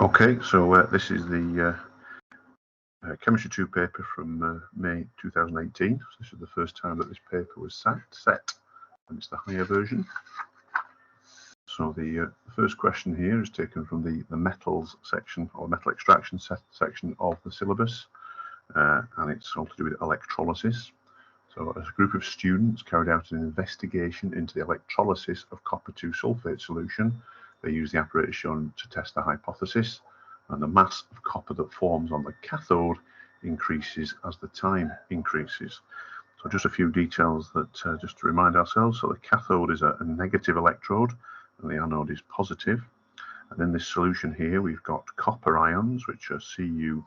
Okay, so this is the Chemistry 2 paper from May 2018. So this is the first time that this paper was set, and it's the higher version. So the first question here is taken from the metals section, or metal extraction section of the syllabus, and it's all to do with electrolysis. So as a group of students carried out an investigation into the electrolysis of copper 2 sulfate solution. They used the apparatus shown to test the hypothesis, and the mass of copper that forms on the cathode increases as the time increases. So just a few details that just to remind ourselves. So the cathode is a negative electrode and the anode is positive. And in this solution here, we've got copper ions, which are Cu2+,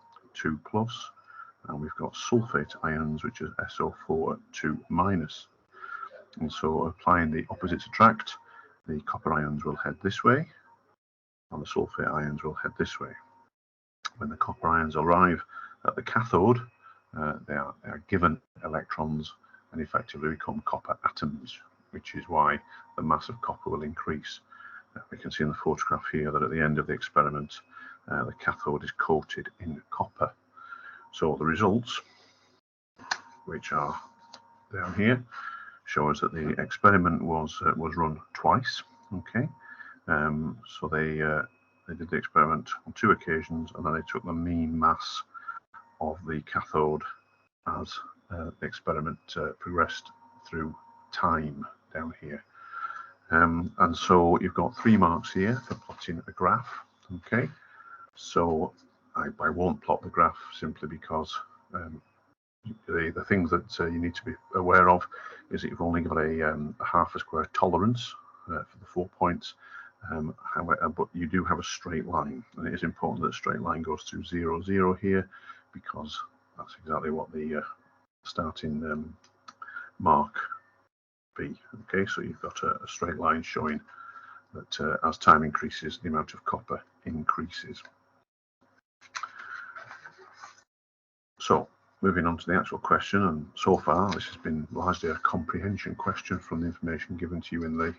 and we've got sulfate ions, which are SO4 2-. And so applying the opposites attract, the copper ions will head this way, and the sulfate ions will head this way. When the copper ions arrive at the cathode, they are given electrons and effectively become copper atoms, which is why the mass of copper will increase. We can see in the photograph here that at the end of the experiment, the cathode is coated in copper. So the results, which are down here, show us that the experiment was run twice. Okay, so they did the experiment on 2 occasions, and then they took the mean mass of the cathode as the experiment progressed through time down here. And so you've got 3 marks here for plotting a graph. Okay, so I won't plot the graph simply because the things that you need to be aware of is that you've only got a half a square tolerance for the 4 points, but you do have a straight line, and it is important that a straight line goes through 0, 0 here, because that's exactly what the starting mark be. Okay, so you've got a straight line showing that as time increases, the amount of copper increases. So moving on to the actual question, and so far this has been largely a comprehension question from the information given to you in the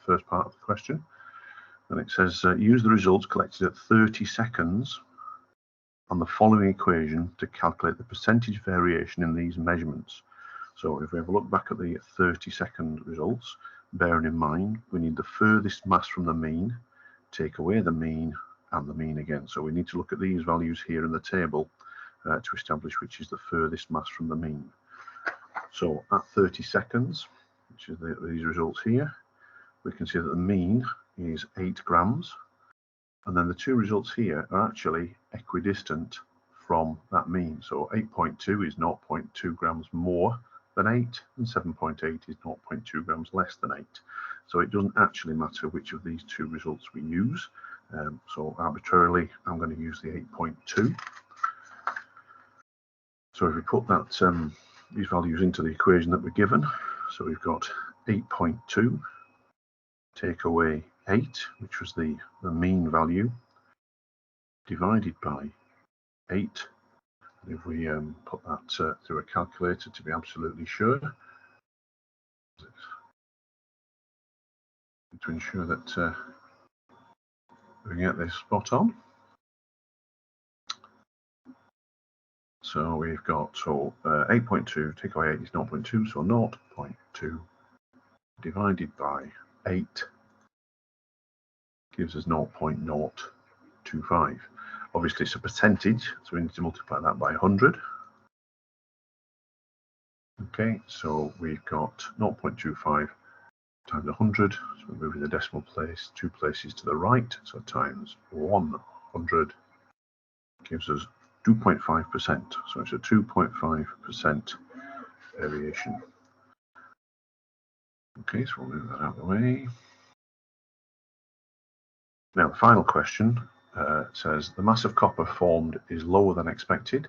first part of the question. And it says, use the results collected at 30 seconds on the following equation to calculate the percentage variation in these measurements. So if we have a look back at the 30-second results, bearing in mind we need the furthest mass from the mean, take away the mean, and the mean again. So we need to look at these values here in the table to establish which is the furthest mass from the mean. So at 30 seconds, which is these results here, we can see that the mean is 8 grams, and then the 2 results here are actually equidistant from that mean. So 8.2 is 0.2 grams more than 8, and 7.8 is 0.2 grams less than 8. So it doesn't actually matter which of these 2 results we use. So arbitrarily, I'm going to use the 8.2. So if we put that these values into the equation that we're given, so we've got 8.2 take away 8, which was the mean value, divided by 8. And if we put that through a calculator to be absolutely sure, to ensure that we get this spot on. So we've got 8.2 take away 8 is 0.2, so 0.2 divided by 8 gives us 0.025. Obviously it's a percentage, so we need to multiply that by 100. Okay, so we've got 0.25 times 100, so we're moving the decimal place 2 places to the right, so times 100 gives us 2.5%. So it's a 2.5% variation. Okay, so we'll move that out of the way. Now the final question says the mass of copper formed is lower than expected.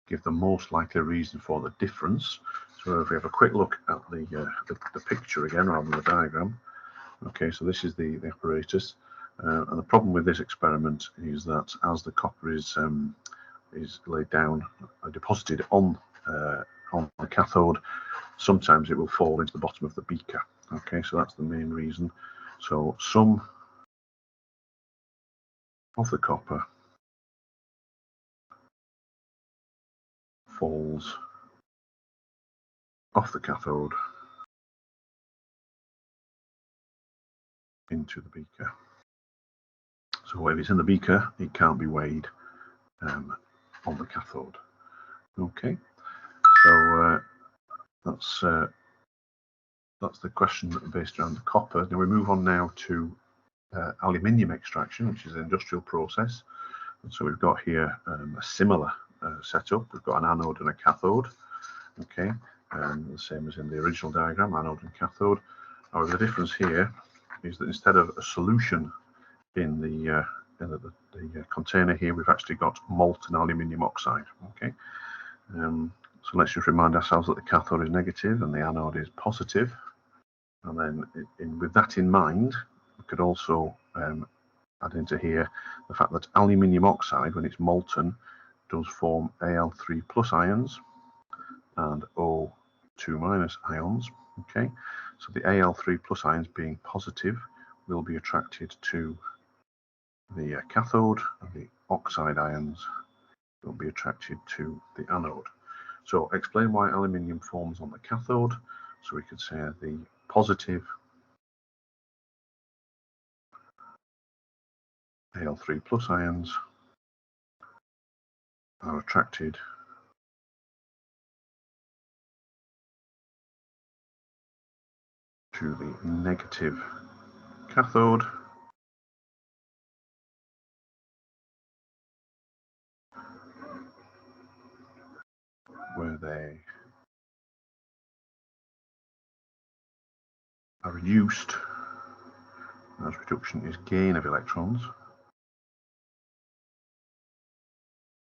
Give the most likely reason for the difference. So if we have a quick look at the picture again rather than the diagram. Okay, so this is the apparatus, and the problem with this experiment is that as the copper is laid down, deposited on the cathode, sometimes it will fall into the bottom of the beaker. Okay, so that's the main reason. So some of the copper falls off the cathode into the beaker. So if it's in the beaker, it can't be weighed on the cathode. Okay, so that's the question based around the copper. Now we move on now to aluminium extraction, which is an industrial process. And so we've got here a similar setup. We've got an anode and a cathode. Okay, the same as in the original diagram, anode and cathode. However, the difference here is that instead of a solution in the container here, we've actually got molten aluminium oxide. Okay, so let's just remind ourselves that the cathode is negative and the anode is positive. And then with that in mind, we could also add into here the fact that aluminium oxide, when it's molten, does form Al3 plus ions and O2 minus ions. Okay, so the Al3 plus ions, being positive, will be attracted to the cathode, and the oxide ions will be attracted to the anode. So explain why aluminium forms on the cathode. So we could say the positive Al3 plus ions are attracted to the negative cathode, where they are reduced, as reduction is gain of electrons,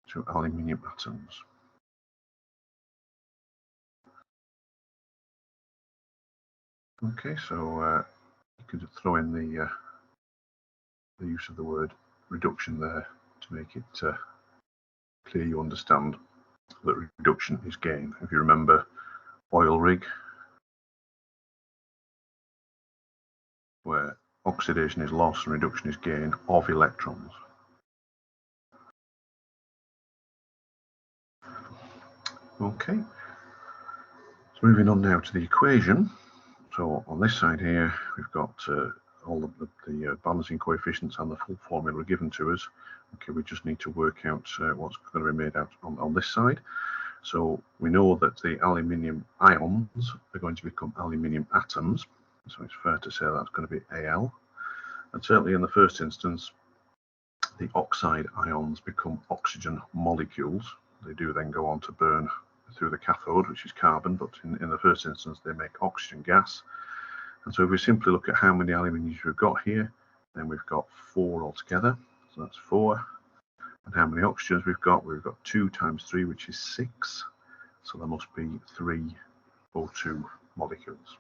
to aluminium atoms. Okay, so you could throw in the use of the word reduction there to make it clear you understand that reduction is gain. If you remember oil rig, where oxidation is loss and reduction is gain of electrons. Okay, so moving on now to the equation. So on this side here, we've got all of the balancing coefficients and the full formula given to us. Okay, we just need to work out what's going to be made out on this side. So we know that the aluminium ions are going to become aluminium atoms. So it's fair to say that's going to be Al. And certainly in the first instance, the oxide ions become oxygen molecules. They do then go on to burn through the cathode, which is carbon, but in the first instance, they make oxygen gas. And so if we simply look at how many aluminiums we've got here, then we've got 4 altogether. So that's 4. And how many oxygens we've got? We've got 2 times 3, which is 6. So there must be 3 O2 molecules.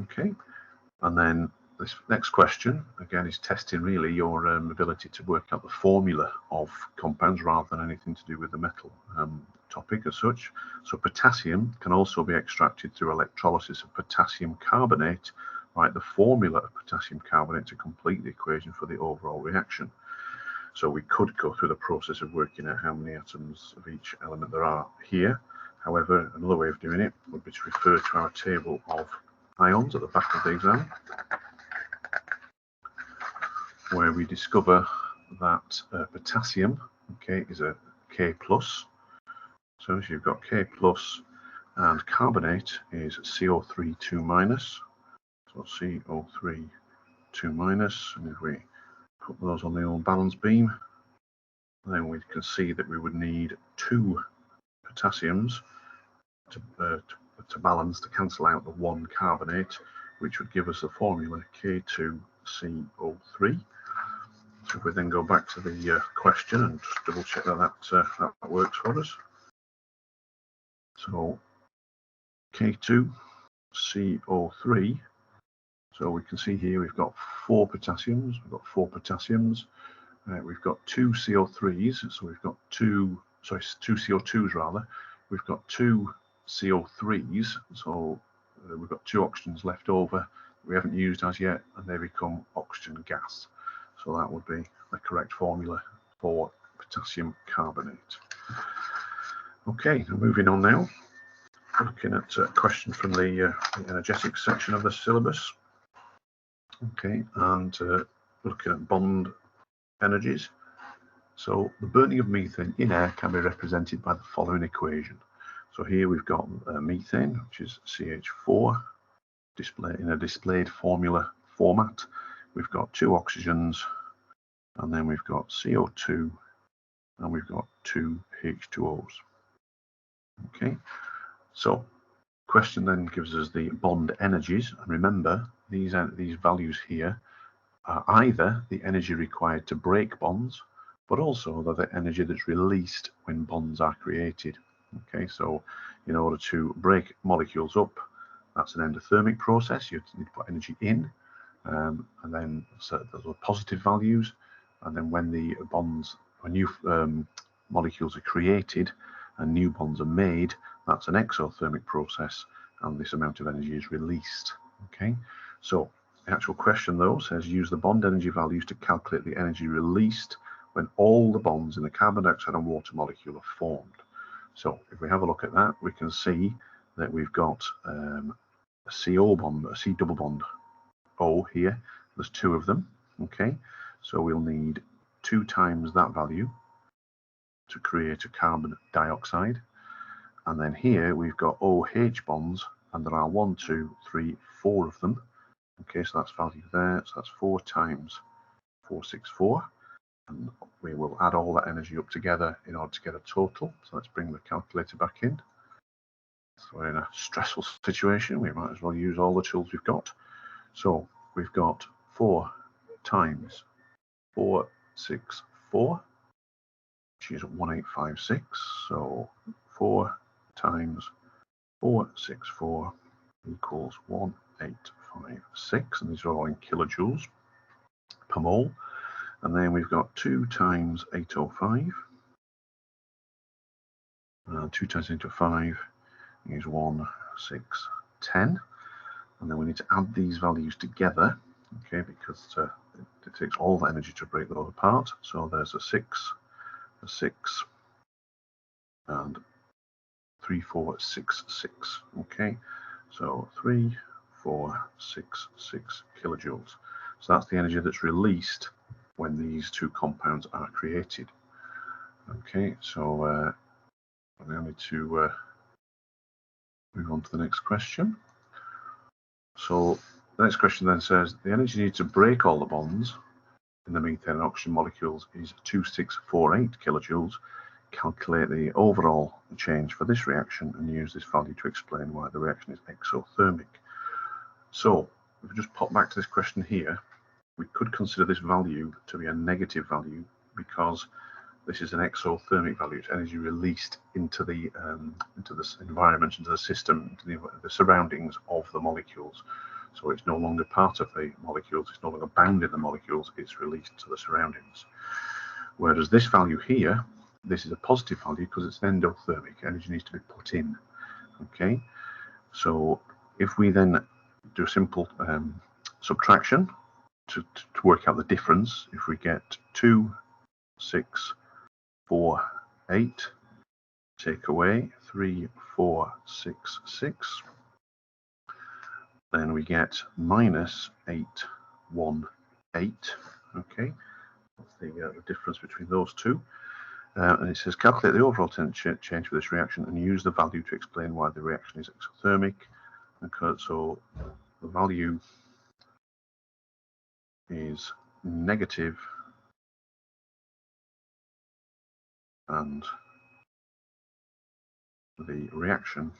Okay, and then this next question, again, is testing really your ability to work out the formula of compounds rather than anything to do with the metal topic as such. So potassium can also be extracted through electrolysis of potassium carbonate. Write the formula of potassium carbonate to complete the equation for the overall reaction. So we could go through the process of working out how many atoms of each element there are here. However, another way of doing it would be to refer to our table of ions at the back of the exam, where we discover that potassium, okay, is a K plus. So you've got K plus, and carbonate is CO3 2 minus. So CO3 2 minus, and if we put those on the old balance beam, then we can see that we would need 2 potassiums to balance, to cancel out the 1 carbonate, which would give us the formula K2CO3. So if we then go back to the question and just double check that that works for us. So K2CO3. So we can see here we've got 4 potassiums. We've got 4 potassiums. We've got 2 CO3s. So we've got 2 CO2s rather. We've got 2 CO3s. So we've got 2 oxygens left over we haven't used as yet, and they become oxygen gas. So that would be the correct formula for potassium carbonate. Okay, moving on now. Looking at a question from the energetics section of the syllabus. Okay, and looking at bond energies. So the burning of methane in air can be represented by the following equation. So here we've got methane, which is CH4, displayed in a displayed formula format. We've got 2 oxygens, and then we've got CO2, and we've got 2 H2Os. Okay, so question then gives us the bond energies, and remember these values here are either the energy required to break bonds, but also the energy that's released when bonds are created. Okay, so in order to break molecules up, that's an endothermic process. You need to put energy in, and then so those are positive values, and then when the bonds, when new molecules are created and new bonds are made, that's an exothermic process, and this amount of energy is released. Okay, so the actual question though says use the bond energy values to calculate the energy released when all the bonds in the carbon dioxide and water molecule are formed. So if we have a look at that, we can see that we've got a CO bond, a C double bond O here. There's 2 of them. Okay, so we'll need 2 times that value to create a carbon dioxide. And then here we've got OH bonds, and there are 1, 2, 3, 4 of them. Okay, so that's value there. So that's 4 times 464. And we will add all that energy up together in order to get a total. So let's bring the calculator back in. So we're in a stressful situation. We might as well use all the tools we've got. So we've got 4 times 464, which is 1856. So 4 times 464 equals 1856, and these are all in kilojoules per mole. And then we've got 2 times 805. 2 times 805 is 1610. And then we need to add these values together, okay, because it takes all the energy to break those apart. So there's a 6, and 3466. Okay, so 3466 kilojoules. So that's the energy that's released when these 2 compounds are created. Okay, so we need to move on to the next question. So the next question then says the energy needed to break all the bonds in the methane and oxygen molecules is 2648 kilojoules. Calculate the overall change for this reaction and use this value to explain why the reaction is exothermic. So if we just pop back to this question here, we could consider this value to be a negative value because this is an exothermic value. It's energy released into the environment, into the system, into the surroundings of the molecules. So it's no longer part of the molecules, it's no longer bound in the molecules, it's released to the surroundings. Whereas this value here, this is a positive value because it's endothermic. Energy needs to be put in. Okay, so if we then do a simple subtraction to work out the difference, if we get 2, 6, 4, 8, take away 3, 4, 6, 6, then we get minus 8, 1, 8. Okay, that's the difference between those 2. And it says calculate the overall temperature change for this reaction and use the value to explain why the reaction is exothermic. Okay, so the value is negative, and the reaction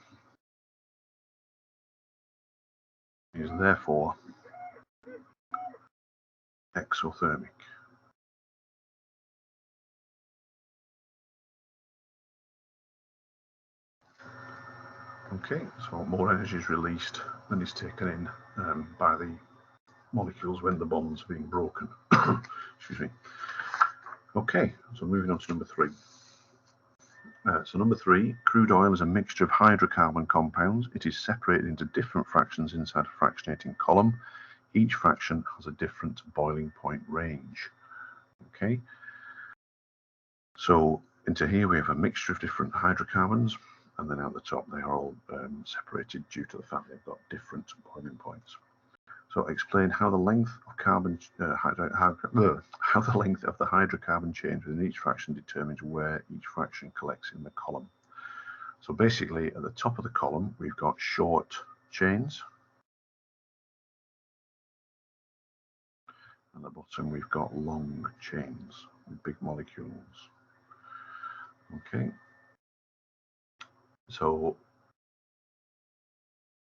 is therefore exothermic. Okay, so more energy is released than is taken in by the molecules when the bonds are being broken. Excuse me. Okay, so moving on to number 3. So number 3, crude oil is a mixture of hydrocarbon compounds. It is separated into different fractions inside a fractionating column. each fraction has a different boiling point range. Okay, so into here we have a mixture of different hydrocarbons, and then at the top they are all separated due to the fact they've got different boiling points. So explain how the length of carbon, how the length of the hydrocarbon chain within each fraction determines where each fraction collects in the column. So basically, at the top of the column, we've got short chains. At the bottom, we've got long chains, big molecules. Okay. So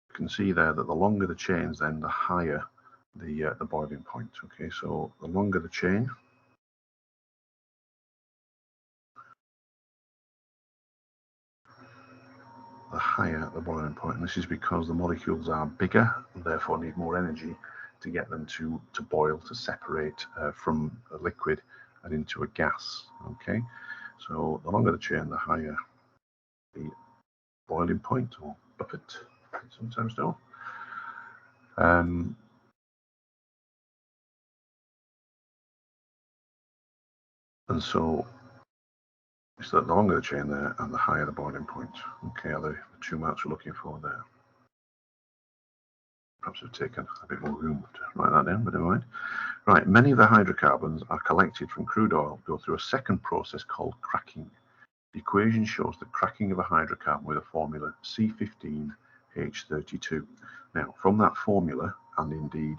you can see there that the longer the chains, then the higher the boiling point. Okay, so the longer the chain, the higher the boiling point. And this is because the molecules are bigger and therefore need more energy to get them to boil, to separate from a liquid and into a gas. Okay, so the longer the chain, the higher the boiling point, or buffet, sometimes known. And so it's the longer the chain there and the higher the boiling point. Okay, are the two marks we're looking for there. Perhaps I've taken a bit more room to write that down, but never mind. Right, many of the hydrocarbons are collected from crude oil, go through a second process called cracking. The equation shows the cracking of a hydrocarbon with a formula C15H32. Now, from that formula, and indeed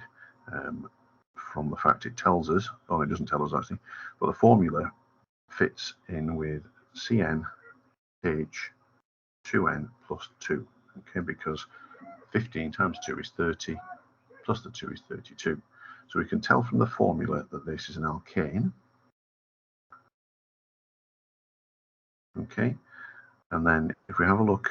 from the fact it tells us, well, it doesn't tell us actually, but the formula fits in with CnH2n plus 2, okay, because 15 times 2 is 30, plus the 2 is 32. So we can tell from the formula that this is an alkane. Okay, and then if we have a look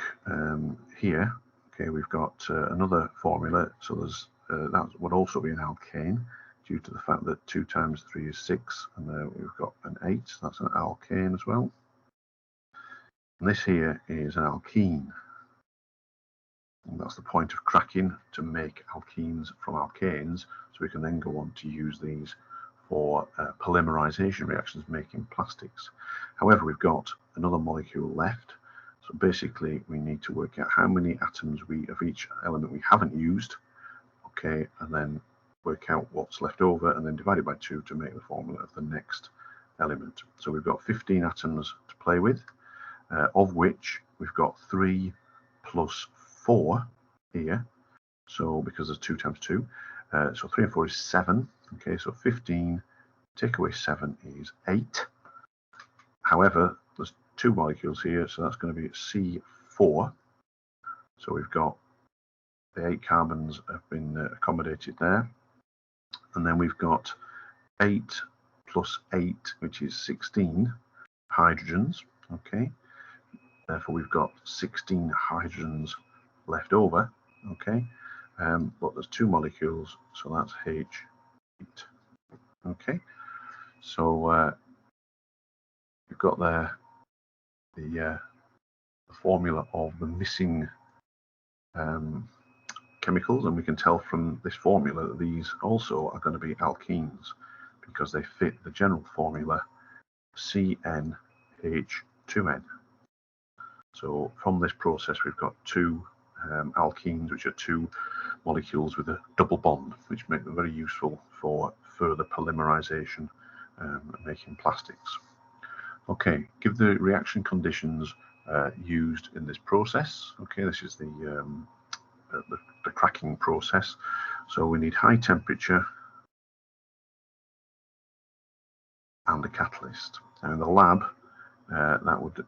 here, okay, we've got another formula. So there's that would also be an alkane due to the fact that 2 times 3 is 6, and we've got an 8. So that's an alkane as well. And this here is an alkene. And that's the point of cracking, to make alkenes from alkanes, so we can then go on to use these for polymerization reactions, making plastics. However, we've got another molecule left, so basically we need to work out how many atoms of each element we haven't used, okay, and then work out what's left over, and then divide it by 2 to make the formula of the next element. So we've got 15 atoms to play with, of which we've got 3 plus 4 here, so because there's 2 times 2, so 3 and 4 is 7. Okay, so 15 take away 7 is 8. However, there's 2 molecules here, so that's going to be C4. So we've got the 8 carbons have been accommodated there, and then we've got 8 plus 8, which is 16 hydrogens. Okay, therefore we've got 16 hydrogens left over. Okay, but there's 2 molecules, so that's H8. Okay, so you've got there the formula of the missing chemicals, and we can tell from this formula that these also are going to be alkenes because they fit the general formula CnH2n. So from this process we've got 2 alkenes, which are 2 molecules with a double bond, which make them very useful for further polymerization and making plastics. Okay, give the reaction conditions used in this process. Okay, this is the cracking process. So we need high temperature and a catalyst. Now in the lab, the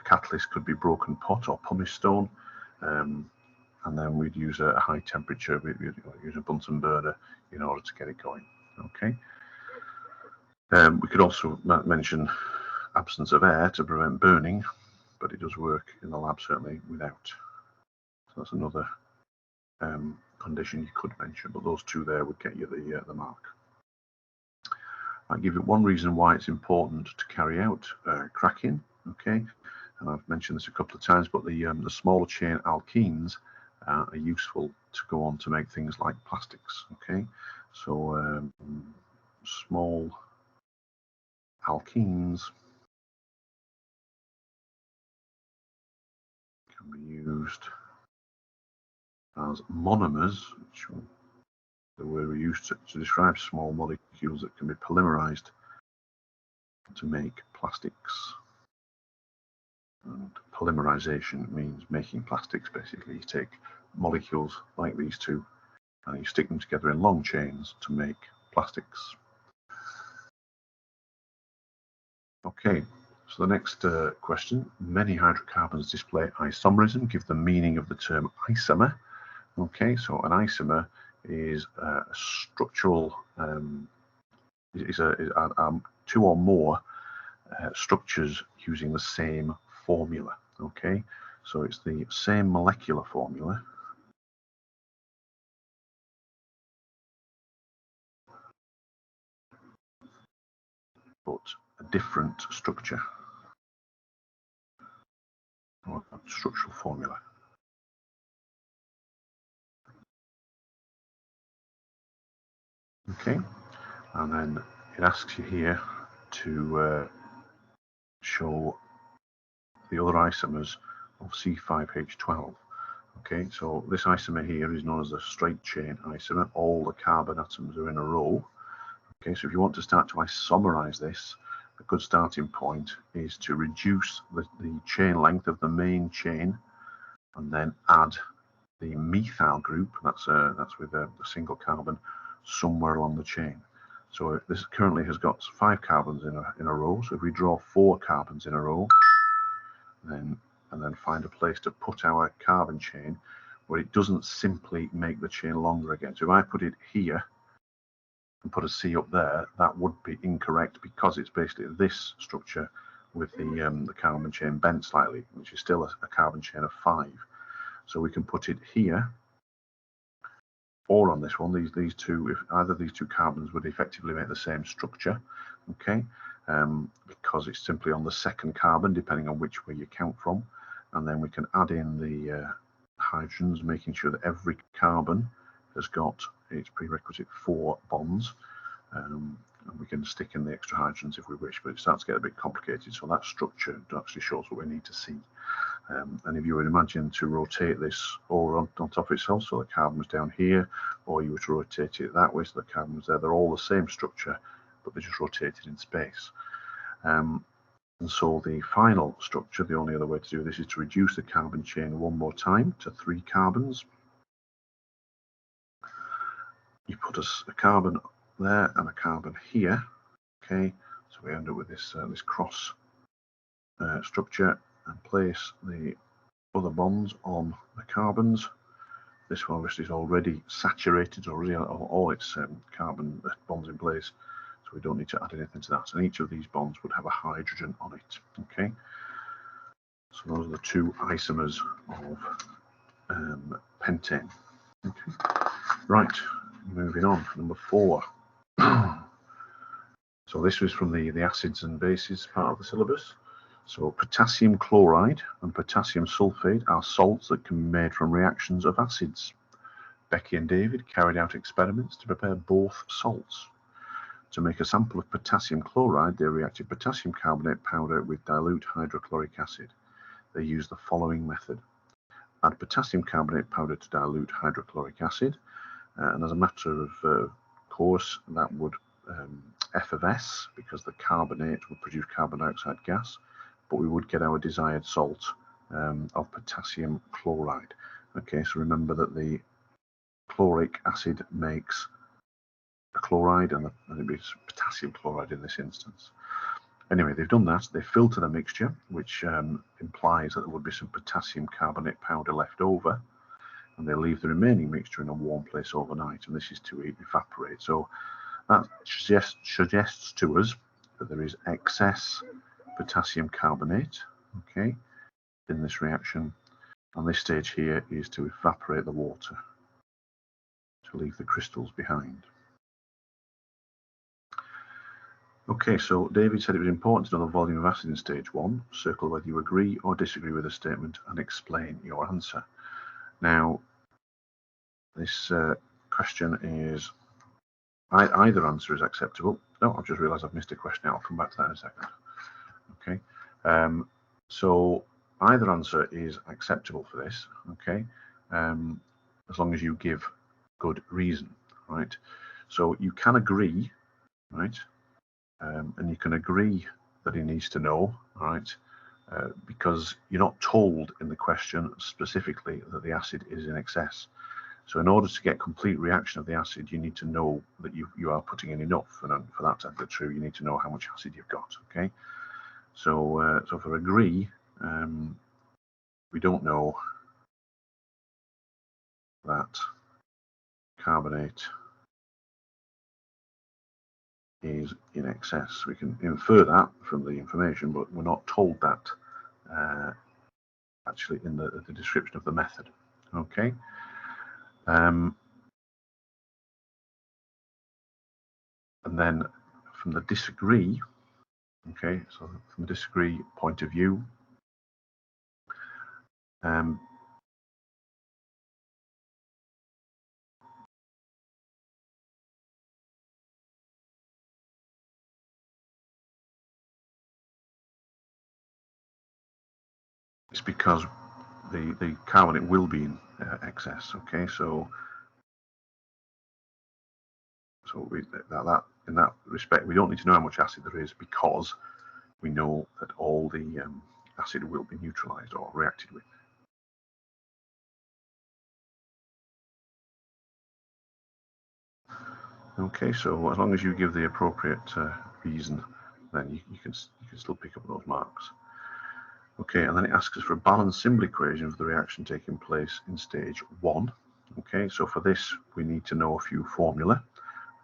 catalyst could be broken pot or pumice stone, and then we'd use a high temperature. We'd use a Bunsen burner in order to get it going. Okay. We could also mention absence of air to prevent burning, but it does work in the lab certainly without. So that's another condition you could mention, but those 2 there would get you the mark. I'll give you one reason why it's important to carry out cracking. Okay, and I've mentioned this a couple of times, but the smaller chain alkenes are useful to go on to make things like plastics. Okay, So small alkenes can be used as monomers, which is the word we use to describe small molecules that can be polymerized to make plastics. And polymerization means making plastics. Basically, you take molecules like these two and you stick them together in long chains to make plastics. Okay, so the next question, many hydrocarbons display isomerism. Give the meaning of the term isomer. Okay, so an isomer is a structural, is two or more structures using the same formula. Okay, so it's the same molecular formula, but a different structure or structural formula. Okay, and then it asks you here to show the other isomers of C5H12. Okay, so this isomer here is known as a straight chain isomer. All the carbon atoms are in a row. Okay, so if you want to start to isomerize this, a good starting point is to reduce the chain length of the main chain and then add the methyl group, that's with a single carbon, somewhere along the chain. So this currently has got 5 carbons in a row. So if we draw 4 carbons in a row, and then find a place to put our carbon chain where it doesn't simply make the chain longer again. So if I put it here and put a C up there, that would be incorrect because it's basically this structure with the carbon chain bent slightly, which is still a carbon chain of 5. So we can put it here or on this one. These two, if either of these two carbons would effectively make the same structure, okay, because it's simply on the second carbon, depending on which way you count from. And then we can add in the hydrogens, making sure that every carbon has got its prerequisite 4 bonds. And we can stick in the extra hydrogens if we wish, but it starts to get a bit complicated. So that structure actually shows what we need to see. And if you would imagine to rotate this over on top of itself, so the carbon's down here, or you were to rotate it that way, so the carbon's there, they're all the same structure, but they're just rotated in space. And so the final structure, the only other way to do this is to reduce the carbon chain one more time to 3 carbons. You put a carbon there and a carbon here, okay, so we end up with this this cross structure, and place the other bonds on the carbons. This one obviously is already saturated, already all its carbon bonds in place, so we don't need to add anything to that. And each of these bonds would have a hydrogen on it. Okay, so those are the 2 isomers of pentane. Okay, right, moving on, number 4. So this was from the acids and bases part of the syllabus. So potassium chloride and potassium sulfate are salts that can be made from reactions of acids. Becky and David carried out experiments to prepare both salts. To make a sample of potassium chloride, they reacted potassium carbonate powder with dilute hydrochloric acid. They used the following method. Add potassium carbonate powder to dilute hydrochloric acid, and as a matter of course, that would effervesce because the carbonate would produce carbon dioxide gas, but we would get our desired salt of potassium chloride. Okay, so remember that the chloric acid makes a chloride, and it'd be potassium chloride in this instance. Anyway, they've done that. They filter the mixture, which implies that there would be some potassium carbonate powder left over, and they leave the remaining mixture in a warm place overnight, and this is to evaporate. So that suggests to us that there is excess potassium carbonate, okay, in this reaction, and this stage here is to evaporate the water to leave the crystals behind. Okay, so David said it was important to know the volume of acid in stage 1. Circle whether you agree or disagree with the statement and explain your answer. Now, this question is Either answer is acceptable. No, I've just realised I've missed a question. I'll come back to that in a second. Okay, so either answer is acceptable for this. Okay, as long as you give good reason, right? So you can agree, right, and you can agree that he needs to know, right, because you're not told in the question specifically that the acid is in excess. So in order to get complete reaction of the acid, you need to know that you are putting in enough, and for that to be true, you need to know how much acid you've got. Okay, so so for agree, we don't know that carbonate is in excess. We can infer that from the information, but we're not told that actually in the description of the method. Okay. And then from the disagree, okay, so from the disagree point of view, it's because the carbonate will be in excess. Okay, so that in that respect, we don't need to know how much acid there is, because we know that all the acid will be neutralized or reacted with. Okay, so as long as you give the appropriate reason, then you can still pick up those marks. Okay, and then it asks us for a balanced symbol equation for the reaction taking place in stage 1. Okay, so for this we need to know a few formula.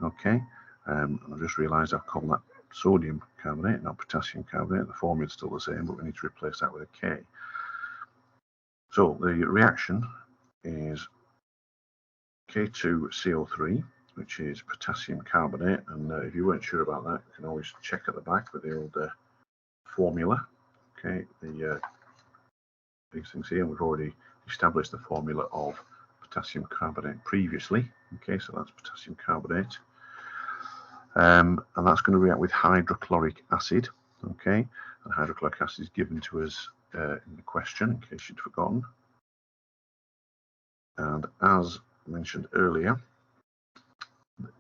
Okay, and I just realised I've called that sodium carbonate, not potassium carbonate. The formula is still the same, but we need to replace that with a K. So the reaction is K2CO3, which is potassium carbonate, and if you weren't sure about that, you can always check at the back with the old formula. Okay, these things here, and we've already established the formula of potassium carbonate previously. Okay, so that's potassium carbonate, and that's going to react with hydrochloric acid. Okay, and hydrochloric acid is given to us in the question, in case you'd forgotten. And as mentioned earlier,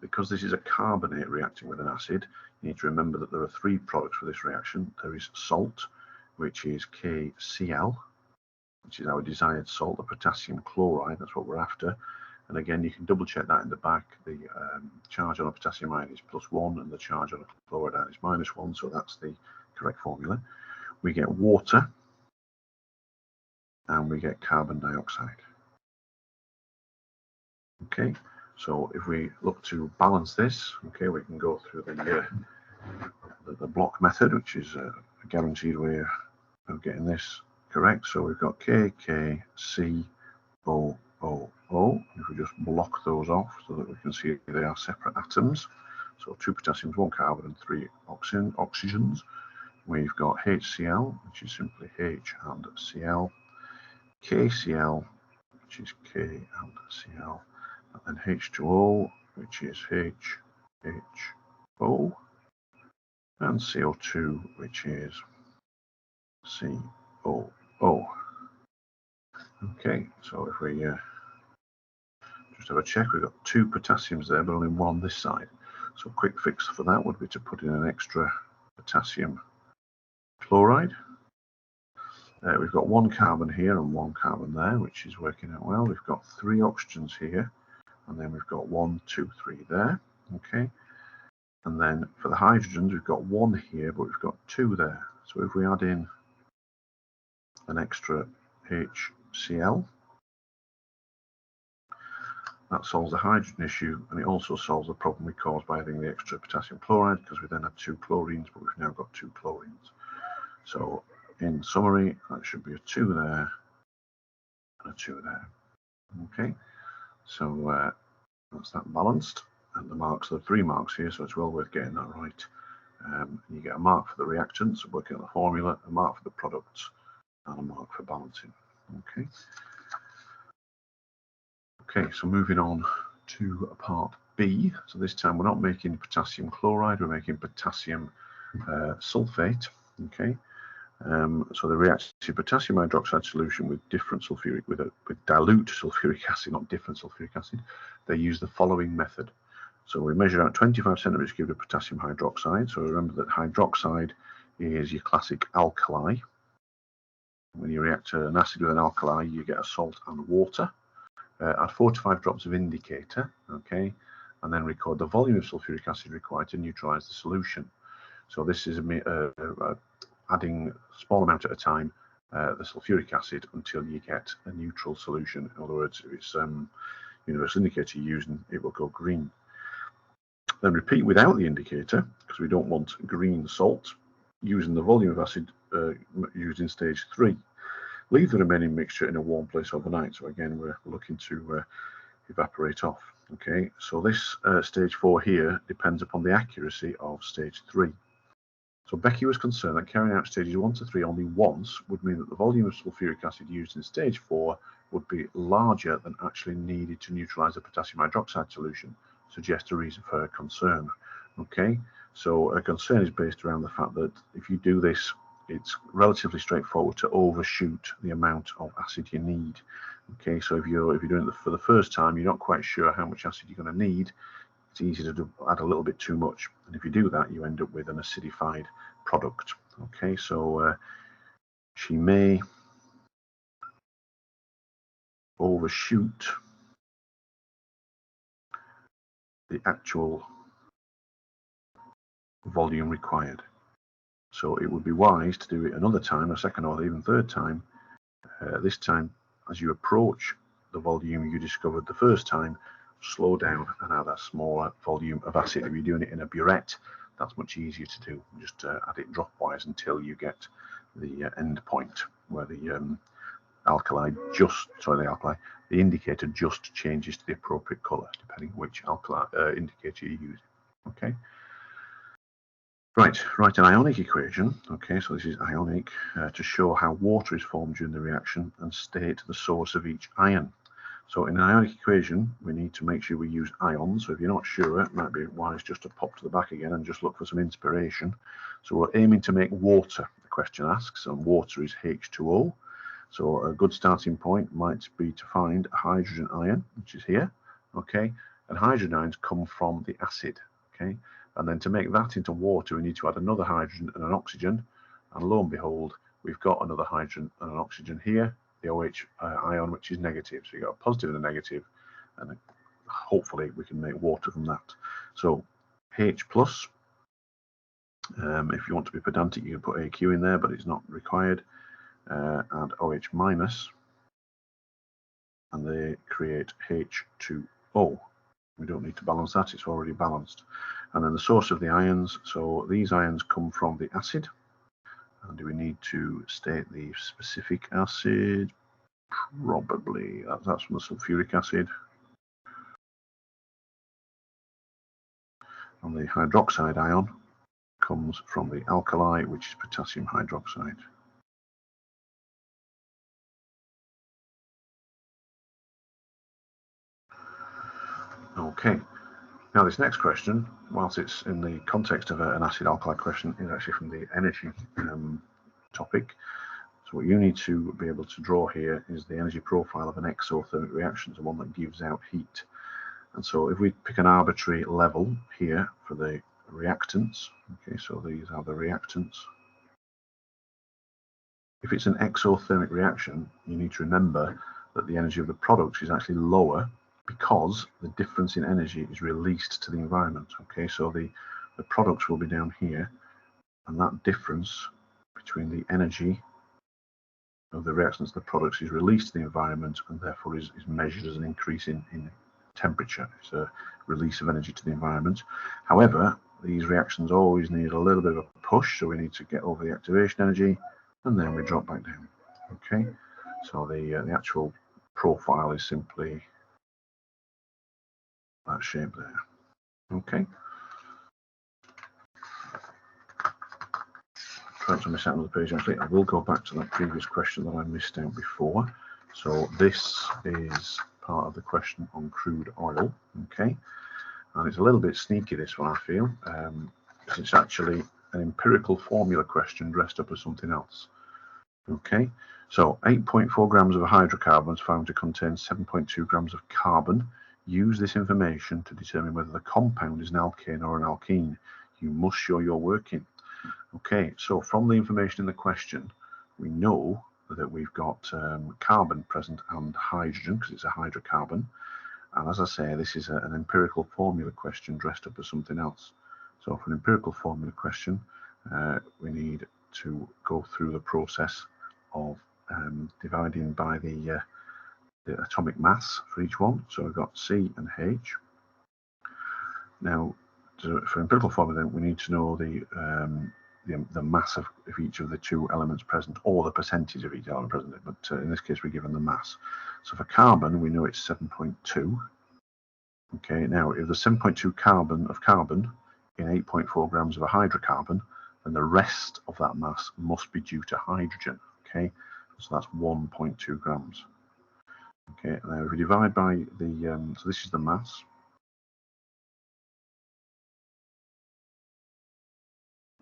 because this is a carbonate reacting with an acid, you need to remember that there are 3 products for this reaction. There is salt, which is KCl, which is our desired salt, the potassium chloride, that's what we're after. And again, you can double check that in the back. The charge on a potassium ion is +1 and the charge on a chloride ion is -1, so that's the correct formula. We get water and we get carbon dioxide. Okay, so if we look to balance this, okay, we can go through the block method, which is a guaranteed way of getting this correct. So we've got K, K, C, O, O, O. If we just block those off so that we can see they are separate atoms. So 2 potassiums, 1 carbon, and 3 oxygens. We've got HCl, which is simply H and Cl. KCl, which is K and Cl. And then H2O, which is H, H, O. And CO2, which is COO. Okay, so if we just have a check, we've got 2 potassiums there, but only 1 this side. So a quick fix for that would be to put in an extra potassium chloride. We've got 1 carbon here and 1 carbon there, which is working out well. We've got 3 oxygens here, and then we've got 1, 2, 3 there. Okay, and then for the hydrogens, we've got 1 here, but we've got 2 there. So if we add in an extra HCl, that solves the hydrogen issue, and it also solves the problem we caused by adding the extra potassium chloride, because we then had 2 chlorines, but we've now got 2 chlorines. So in summary, that should be a 2 there and a 2 there. Okay, so that's that balanced, and the marks are 3 marks here, so it's well worth getting that right. You get a mark for the reactants, working on the formula, a mark for the products, and a mark for balancing. Okay. Okay, so moving on to part B, so this time we're not making potassium chloride, we're making potassium sulfate. Okay, so they react to potassium hydroxide solution with different sulfuric, with dilute sulfuric acid, not different sulfuric acid. They use the following method. So we measure out 25 centimeters cubed of potassium hydroxide. So remember that hydroxide is your classic alkali. When you react an acid with an alkali, you get a salt and water. Add 4 to 5 drops of indicator, okay, and then record the volume of sulfuric acid required to neutralize the solution. So this is adding a small amount at a time the sulfuric acid until you get a neutral solution. In other words, if it's universal indicator you're using, it will go green. Then repeat without the indicator, because we don't want green salt, using the volume of acid used in stage 3. Leave the remaining mixture in a warm place overnight. So again, we're looking to evaporate off. Okay, so this stage 4 here depends upon the accuracy of stage 3. So Becky was concerned that carrying out stages 1 to 3 only once would mean that the volume of sulfuric acid used in stage 4 would be larger than actually needed to neutralize the potassium hydroxide solution. Suggests a reason for her concern. Okay, so her concern is based around the fact that if you do this, it's relatively straightforward to overshoot the amount of acid you need. Okay, so if you're doing it for the first time, you're not quite sure how much acid you're going to need. It's easy to add a little bit too much, and if you do that, you end up with an acidified product. Okay, so she may overshoot the actual volume required. So it would be wise to do it another time, a second or even third time. This time, as you approach the volume you discovered the first time, slow down and add a smaller volume of acid. If you're doing it in a burette, that's much easier to do. Just add it dropwise until you get the end point where the the indicator just changes to the appropriate color, depending which alkali indicator you use. Okay. Right, write an ionic equation. Okay, so this is ionic to show how water is formed during the reaction and state the source of each ion. So in an ionic equation, we need to make sure we use ions. So if you're not sure, it might be wise just to pop to the back again and just look for some inspiration. So we're aiming to make water, the question asks, and water is H2O. So a good starting point might be to find a hydrogen ion, which is here, okay? And hydrogen ions come from the acid, okay? And then to make that into water, we need to add another hydrogen and an oxygen. And lo and behold, we've got another hydrogen and an oxygen here, the OH ion, which is negative. So you've got a positive and a negative, and hopefully we can make water from that. So H plus, if you want to be pedantic, you can put AQ in there, but it's not required. And OH minus, and they create H2O. We don't need to balance that, it's already balanced. And then the source of the ions, so these ions come from the acid. And do we need to state the specific acid? Probably, that's from the sulfuric acid. And the hydroxide ion comes from the alkali, which is potassium hydroxide. Okay. Now this next question, whilst it's in the context of an acid-alkali question, is actually from the energy topic. So what you need to be able to draw here is the energy profile of an exothermic reaction, so one that gives out heat. And so if we pick an arbitrary level here for the reactants, okay, so these are the reactants. If it's an exothermic reaction, you need to remember that the energy of the products is actually lower because the difference in energy is released to the environment. Okay, so the products will be down here, and that difference between the energy of the reactants and the products is released to the environment, and therefore is measured as an increase in temperature. It's a release of energy to the environment. However, these reactions always need a little bit of a push, so we need to get over the activation energy, and then we drop back down. Okay, so the actual profile is simply that shape there. Okay. Trying to miss out on the page actually. I will go back to that previous question that I missed out before. So this is part of the question on crude oil. Okay. And it's a little bit sneaky, this one, I feel, because it's actually an empirical formula question dressed up as something else. Okay, so 8.4 grams of a hydrocarbon is found to contain 7.2 grams of carbon. Use this information to determine whether the compound is an alkane or an alkene. You must show your working. Okay, so from the information in the question, we know that we've got carbon present and hydrogen, because it's a hydrocarbon. And as I say, this is an empirical formula question dressed up as something else. So for an empirical formula question, we need to go through the process of dividing by the atomic mass for each one. So we've got C and H. Now, for empirical formula, then we need to know the mass of each of the two elements present, or the percentage of each element present. But in this case, we're given the mass. So for carbon, we know it's 7.2. Okay, now if there's 7.2 carbon in 8.4 grams of a hydrocarbon, then the rest of that mass must be due to hydrogen. Okay, so that's 1.2 grams. Okay, now if we divide by the, so this is the mass.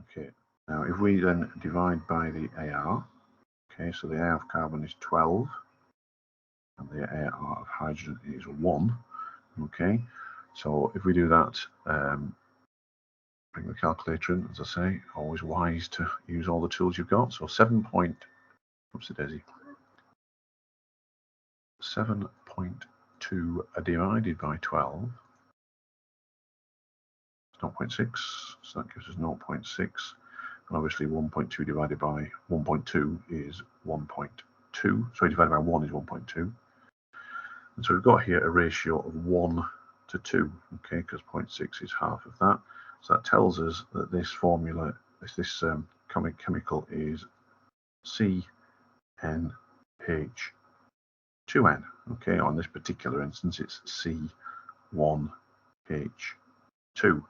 Okay, now if we then divide by the AR, okay, so the AR of carbon is 12, and the AR of hydrogen is 1. Okay, so if we do that, bring the calculator in, as I say, always wise to use all the tools you've got. So 7.2 divided by 12 is 0.6, so that gives us 0.6. And obviously 1.2 divided by 1.2 is 1.2. Sorry, divided by 1 is 1.2. And so we've got here a ratio of 1 to 2, okay, because 0.6 is half of that. So that tells us that this formula, this chemical is CnH2n. Okay, on this particular instance, it's C1H2.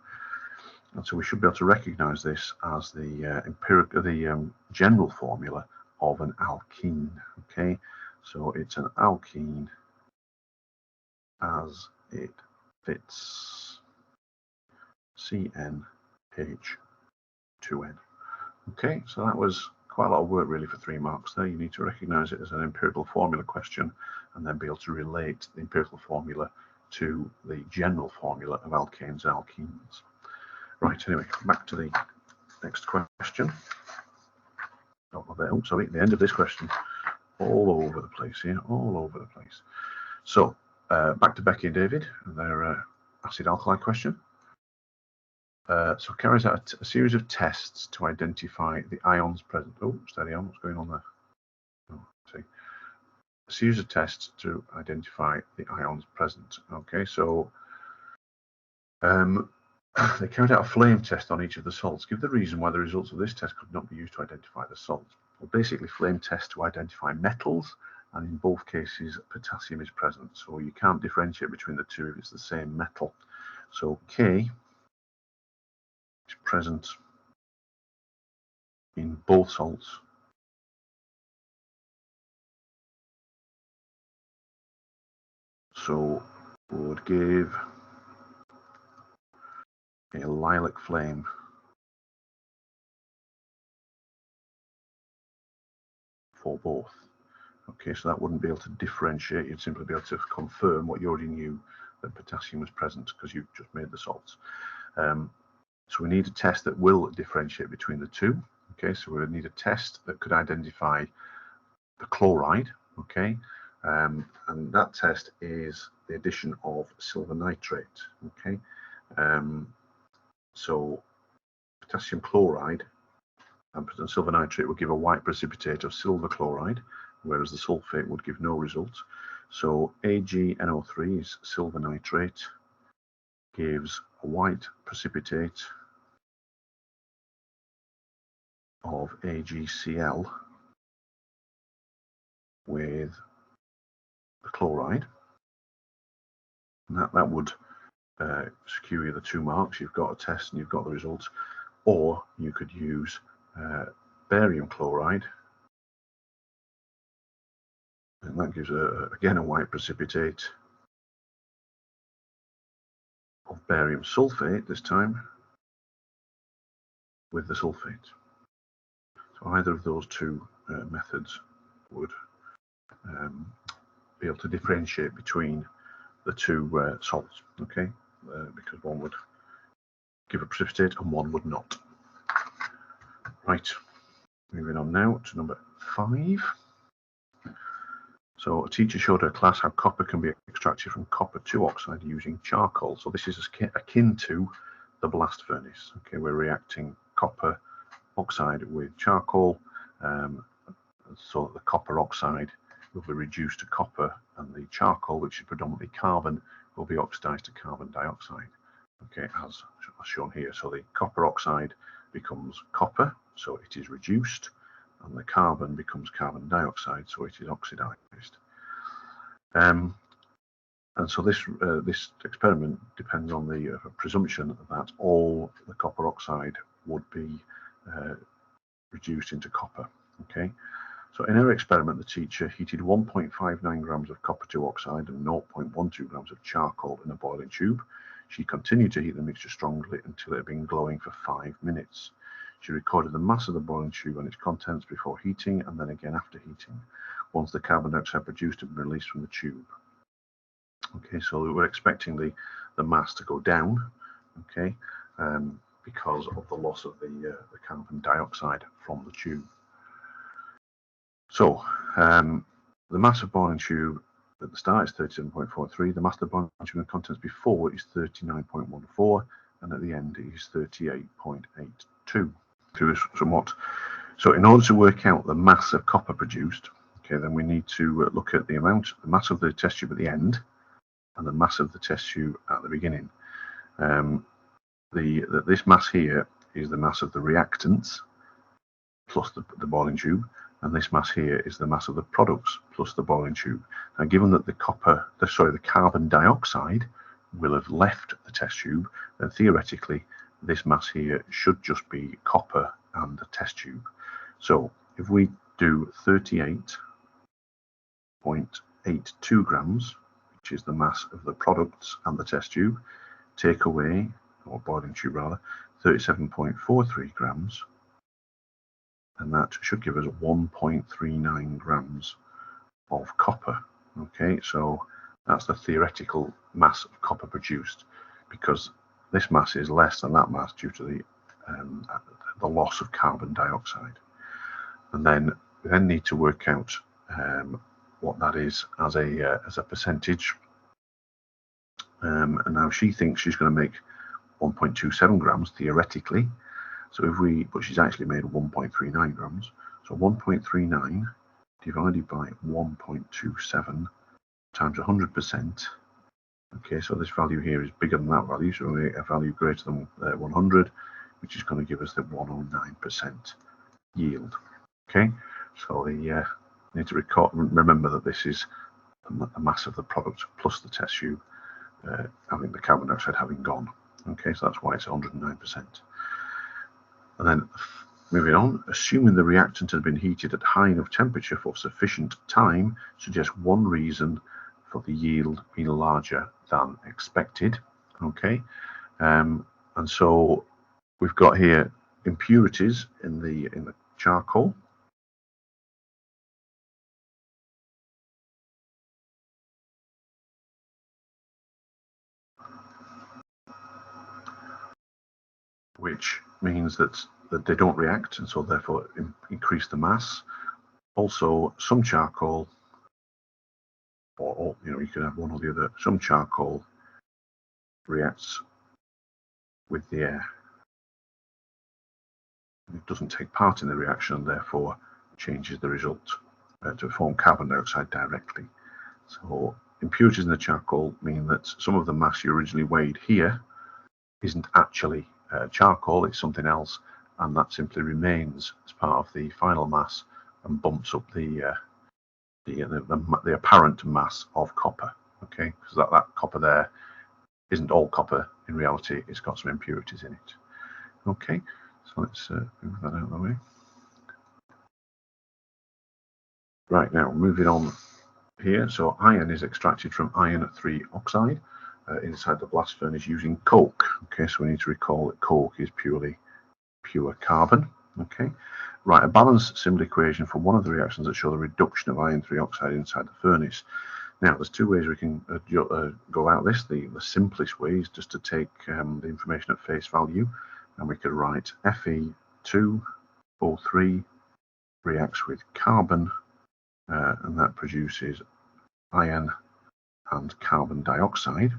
And so we should be able to recognize this as the general formula of an alkene. Okay, so it's an alkene as it fits CnH2n. Okay, so that was quite a lot of work really for 3 marks there. You need to recognize it as an empirical formula question and then be able to relate the empirical formula to the general formula of alkanes and alkenes. Right, anyway, back to the next question. Oh, sorry, the end of this question. All over the place here, all over the place. So, back to Becky and David and their acid-alkali question. So carries out a series of tests to identify the ions present. Oh, steady on, what's going on there? Oh, see. A series of tests to identify the ions present. Okay, so they carried out a flame test on each of the salts. Give the reason why the results of this test could not be used to identify the salt. Well, basically, flame test to identify metals, and in both cases, potassium is present. So you can't differentiate between the two if it's the same metal. So K is present in both salts. So we would give a lilac flame for both. Okay, so that wouldn't be able to differentiate. You'd simply be able to confirm what you already knew, that potassium was present because you've just made the salts. So we need a test that will differentiate between the two. Okay, so we would need a test that could identify the chloride. Okay, and that test is the addition of silver nitrate. Okay, so potassium chloride and silver nitrate would give a white precipitate of silver chloride, whereas the sulfate would give no result. So AgNO3 is silver nitrate, gives a white precipitate of AgCl with the chloride. And that would secure you the 2 marks. You've got a test and you've got the results. Or you could use barium chloride, and that gives again a white precipitate of barium sulfate this time with the sulfate. So either of those two methods would be able to differentiate between the two salts, okay? Because one would give a precipitate and one would not. Right, moving on now to number 5. So a teacher showed her class how copper can be extracted from copper 2 oxide using charcoal. So this is akin to the blast furnace. Okay, we're reacting copper oxide with charcoal, so that the copper oxide will be reduced to copper, and the charcoal, which is predominantly carbon, will be oxidized to carbon dioxide. Okay, as shown here. So the copper oxide becomes copper, so it is reduced, and the carbon becomes carbon dioxide, so it is oxidized. And so this experiment depends on the presumption that all the copper oxide would be reduced into copper. Okay, so in her experiment, the teacher heated 1.59 grams of copper 2 oxide and 0.12 grams of charcoal in a boiling tube. She continued to heat the mixture strongly until it had been glowing for 5 minutes. She recorded the mass of the boiling tube and its contents before heating, and then again after heating, once the carbon dioxide produced had been released from the tube. Okay, so we're expecting the mass to go down, okay, because of the loss of the carbon dioxide from the tube. So the mass of boiling tube at the start is 37.43. The mass of the boiling tube and contents before is 39.14, and at the end it is 38.82. Somewhat. So in order to work out the mass of copper produced, okay, then we need to look at the mass of the test tube at the end and the mass of the test tube at the beginning. This mass here is the mass of the reactants plus the boiling tube, and this mass here is the mass of the products plus the boiling tube. Now, given that the carbon dioxide will have left the test tube, then theoretically this mass here should just be copper and the test tube. So if we do 38.82 grams, which is the mass of the products and the test tube, take away, or boiling tube rather, 37.43 grams, and that should give us 1.39 grams of copper. Okay, so that's the theoretical mass of copper produced, because this mass is less than that mass due to the loss of carbon dioxide. And then we then need to work out what that is as a percentage. And now she thinks she's going to make 1.27 grams theoretically. So but she's actually made 1.39 grams. So 1.39 divided by 1.27 times 100%. Okay, so this value here is bigger than that value, so we get a value greater than 100, which is going to give us the 109% yield. Okay, so you need to remember that this is the mass of the product plus the test tube, having the carbon dioxide having gone. Okay, so that's why it's 109%. And then moving on, assuming the reactant had been heated at high enough temperature for sufficient time suggests one reason for the yield being larger than expected. Okay, and so we've got here impurities in the charcoal. Which means that they don't react, and so therefore increase the mass. Also, some charcoal, or you can have one or the other. Some charcoal reacts with the air. It doesn't take part in the reaction, and therefore changes the result to form carbon dioxide directly. So impurities in the charcoal mean that some of the mass you originally weighed here isn't actually charcoal, it's something else, and that simply remains as part of the final mass and bumps up the apparent mass of copper. Okay, because that copper there isn't all copper. In reality, it's got some impurities in it. Okay, so let's move that out of the way. Right, now moving on here. So iron is extracted from iron 3 oxide. inside the blast furnace using coke. Okay, so we need to recall that coke is pure carbon. Okay, write a balanced symbol equation for one of the reactions that show the reduction of iron 3 oxide inside the furnace. Now, there's two ways we can go about this. The simplest way is just to take the information at face value, and we could write Fe2O3 reacts with carbon, and that produces iron and carbon dioxide.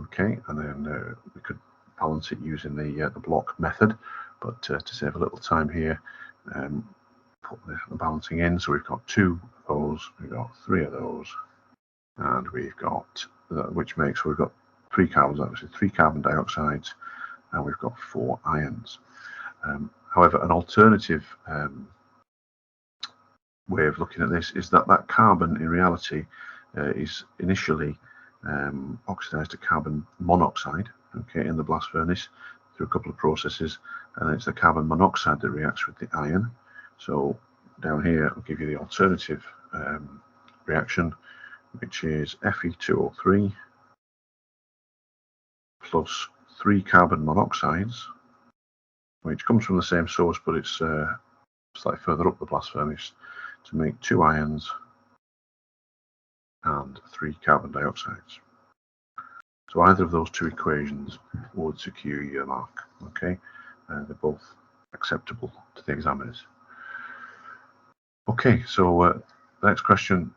Okay, and then we could balance it using the block method, but to save a little time here, put the balancing in. So we've got 2 of those, we've got 3 of those, and we've got which makes, so we've got 3 carbons, obviously 3 carbon dioxides, and we've got 4 ions. However, an alternative way of looking at this is that carbon in reality is initially oxidized to carbon monoxide, okay, in the blast furnace through a couple of processes, and it's the carbon monoxide that reacts with the iron. So down here I'll give you the alternative reaction, which is Fe2O3 plus 3 carbon monoxides, which comes from the same source, but it's slightly further up the blast furnace, to make 2 ions and 3 carbon dioxides. So either of those 2 equations would secure your mark. Okay, they're both acceptable to the examiners. Okay, so the next question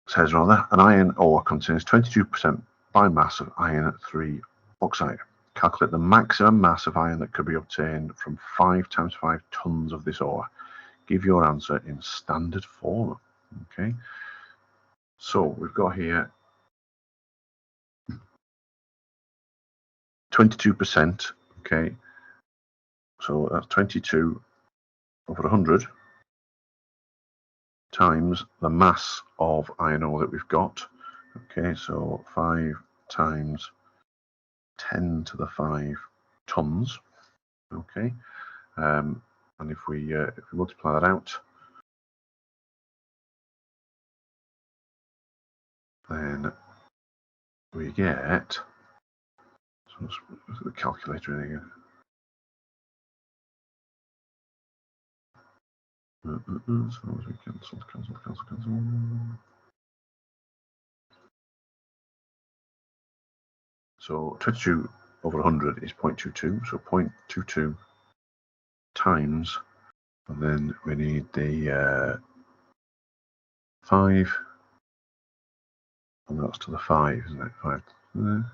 says rather, an iron ore contains 22% by mass of iron 3 oxide. Calculate the maximum mass of iron that could be obtained from 5 times 5 tons of this ore. Give your answer in standard form. Okay, so we've got here 22%. Okay, so that's 22 over 100 times the mass of iron ore that we've got. Okay, so 5 times 10 to the 5 tons. Okay, and if we multiply that out, then we get, so let's put the calculator in again. So we cancel. So 22 over 100 is 0.22, so 0.22 times, and then we need the 5, and that's to the 5, isn't it? 5 there.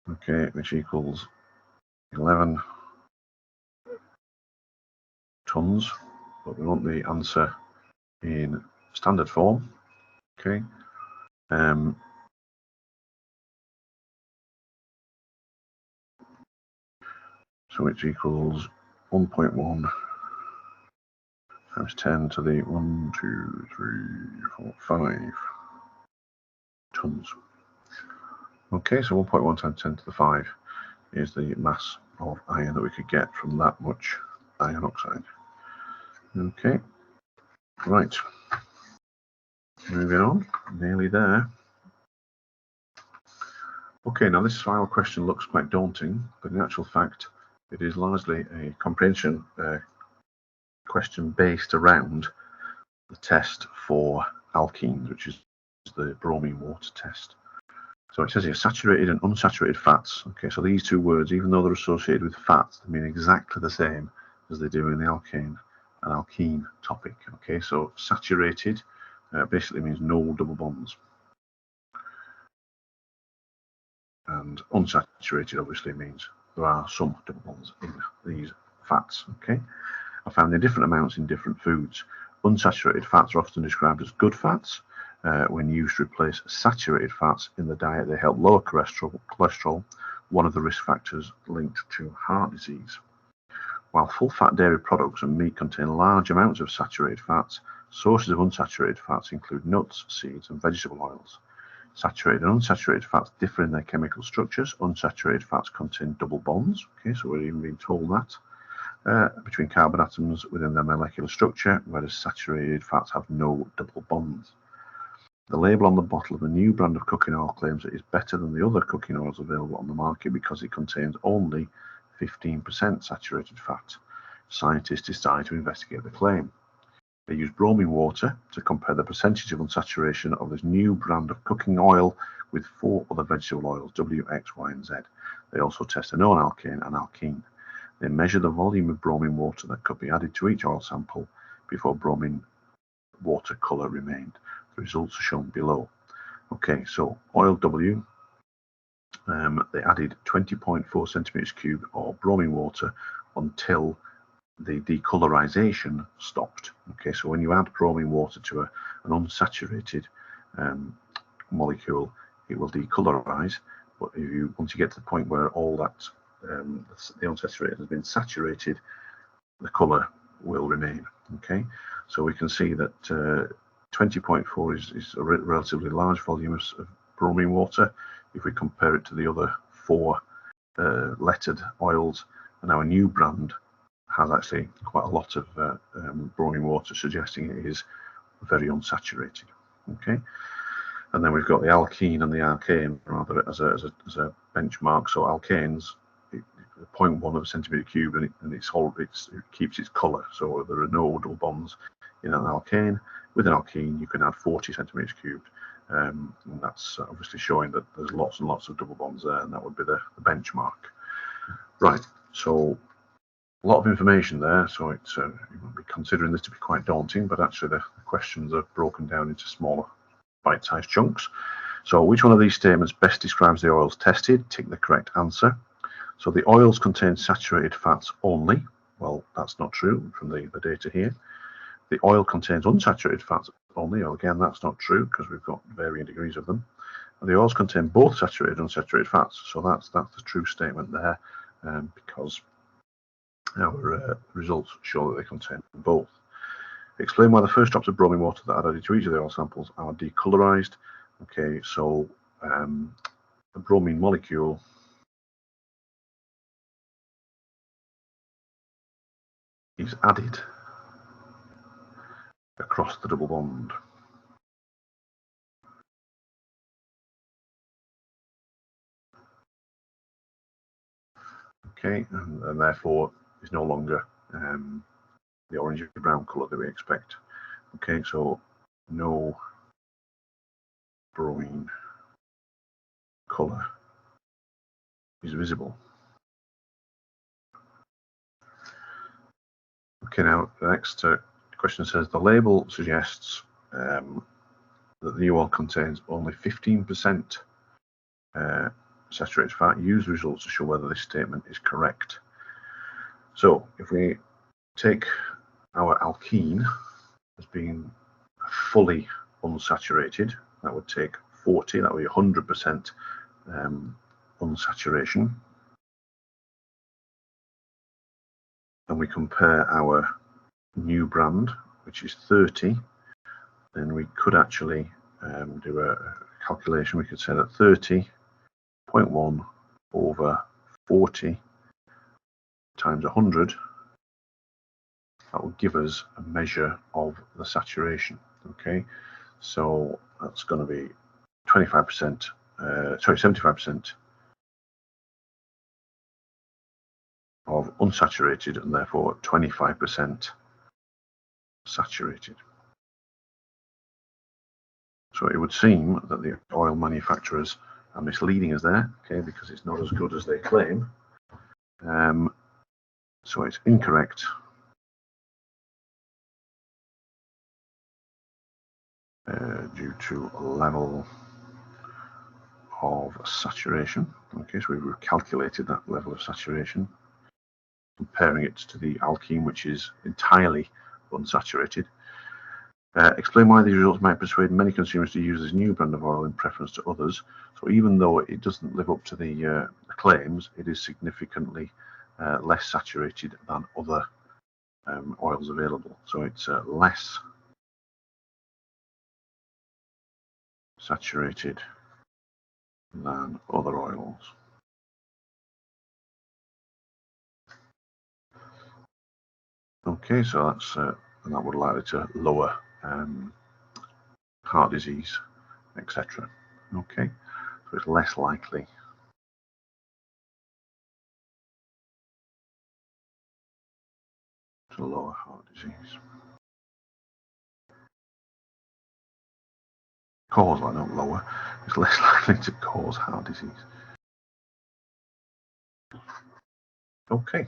Okay, which equals 11 tons, but we want the answer in standard form. Okay, so which equals 1.1 times 10 to the 1, 2, 3, 4, 5 tons. Okay, so 1.1 times 10 to the 5 is the mass of iron that we could get from that much iron oxide. Okay, right, moving on, nearly there. Okay, now this final question looks quite daunting, but in actual fact it is largely a comprehension question based around the test for alkenes, which is the bromine water test. So it says here saturated and unsaturated fats. Okay, so these 2 words, even though they're associated with fats, they mean exactly the same as they do in the alkane and alkene topic. Okay, so saturated basically means no double bonds, and unsaturated obviously means there are some double bonds in these fats. Okay, are found in different amounts in different foods. Unsaturated fats are often described as good fats. When used to replace saturated fats in the diet, they help lower cholesterol, one of the risk factors linked to heart disease. While full-fat dairy products and meat contain large amounts of saturated fats, sources of unsaturated fats include nuts, seeds, and vegetable oils. Saturated and unsaturated fats differ in their chemical structures. Unsaturated fats contain double bonds. Okay, so we're even being told that between carbon atoms within their molecular structure, whereas saturated fats have no double bonds. The label on the bottle of a new brand of cooking oil claims it is better than the other cooking oils available on the market because it contains only 15% saturated fat. Scientists decide to investigate the claim. They use bromine water to compare the percentage of unsaturation of this new brand of cooking oil with 4 other vegetable oils, W, X, Y, and Z. They also test a known alkane and alkene. They measure the volume of bromine water that could be added to each oil sample before bromine water colour remained. The results are shown below. Okay, so oil W, they added 20.4 centimeters cubed of bromine water until the decolorization stopped. Okay, so when you add bromine water to an unsaturated molecule, it will decolorize. But once you get to the point where all that the unsaturated has been saturated, the color will remain. Okay, so we can see that 20.4 is a relatively large volume of bromine water if we compare it to the other 4 lettered oils, and our new brand has actually quite a lot of bromine water, suggesting it is very unsaturated. Okay, and then we've got the alkene and the alkane rather as a benchmark. So alkanes, 0.1 of a centimeter cube, and it keeps its color. So there are no double bonds in an alkane. With an alkene, you can add 40 centimeters cubed, and that's obviously showing that there's lots and lots of double bonds there, and that would be the benchmark. Right. So a lot of information there, so it's you might be considering this to be quite daunting, but actually the questions are broken down into smaller bite-sized chunks. So which one of these statements best describes the oils tested? Tick the correct answer. So the oils contain saturated fats only. Well, that's not true from the data here. The oil contains unsaturated fats only. Well, again, that's not true because we've got varying degrees of them. And the oils contain both saturated and unsaturated fats. So that's the true statement there, because our results show that they contain both. Explain why the first drops of bromine water that are added to each of the oil samples are decolorized. Okay, so the bromine molecule is added across the double bond. Okay, and therefore is no longer the orangey brown colour that we expect. Okay, so no bromine colour is visible. Okay, now the next question says the label suggests that the new oil contains only 15% saturated fat. Use results to show whether this statement is correct. So if we take our alkene as being fully unsaturated, that would take 40, that would be 100% unsaturation. And we compare our new brand, which is 30, then we could actually do a calculation. We could say that 30.1 over 40 times 100, that will give us a measure of the saturation. Okay, so that's going to be 25%, sorry, 75% of unsaturated, and therefore 25% saturated. So it would seem that the oil manufacturers are misleading us there, okay, because it's not as good as they claim. So it's incorrect. Due to a level of saturation. Okay, so we've calculated that level of saturation, comparing it to the alkene, which is entirely unsaturated. Explain why these results might persuade many consumers to use this new brand of oil in preference to others. So even though it doesn't live up to the claims, it is significantly less saturated than other oils available. So it's less saturated than other oils. Okay, so that's that would likely to lower heart disease etc. Okay, so it's less likely to lower heart disease. Cause, I don't lower, it's less likely to cause heart disease. Okay.